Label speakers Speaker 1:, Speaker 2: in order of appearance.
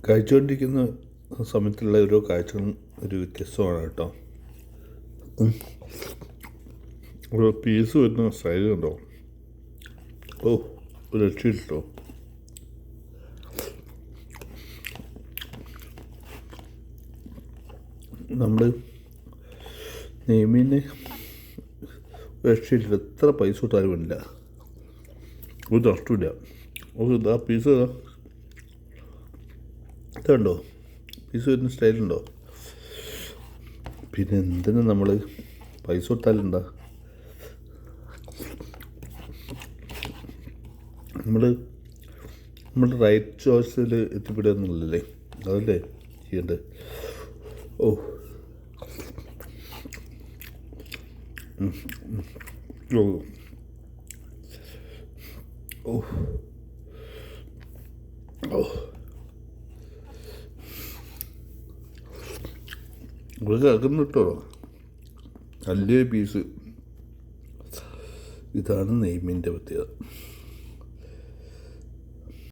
Speaker 1: കഴിച്ചുകൊണ്ടിരിക്കുന്ന സമയത്തുള്ള ഓരോ കാഴ്ചകളും ഒരു വ്യത്യസ്തമാണ് കേട്ടോ. ഒരു പീസ് വരുന്ന സ്റ്റൈൽ ഉണ്ടോ, ഓ ഒരു രക്ഷയിട്ടോ. നമ്മൾ നെയ്മീനെ രക്ഷയില്ല, എത്ര പൈസ കൊടുത്താലും ഇല്ല, ഒരു നഷ്ടമില്ല. ഒരു ഇതാ പീസ് ഇതുണ്ടോ, പീസ് വരുന്ന സ്റ്റൈലുണ്ടോ. പിന്നെ എന്തിനു നമ്മൾ പൈസ കൊടുത്താലുണ്ടാ, നമ്മുടെ റൈറ്റ് ചോയ്സിൽ എത്തിപ്പെടുക എന്നുള്ളതല്ലേ, അതല്ലേ ചെയ്യേണ്ടത്. ഓ ഓ ഓ ഓ ഇവിടെ അകന്നു കിട്ടോ, വലിയ പീസ്. ഇതാണ് നെയ്മീൻ്റെ പ്രത്യേകത.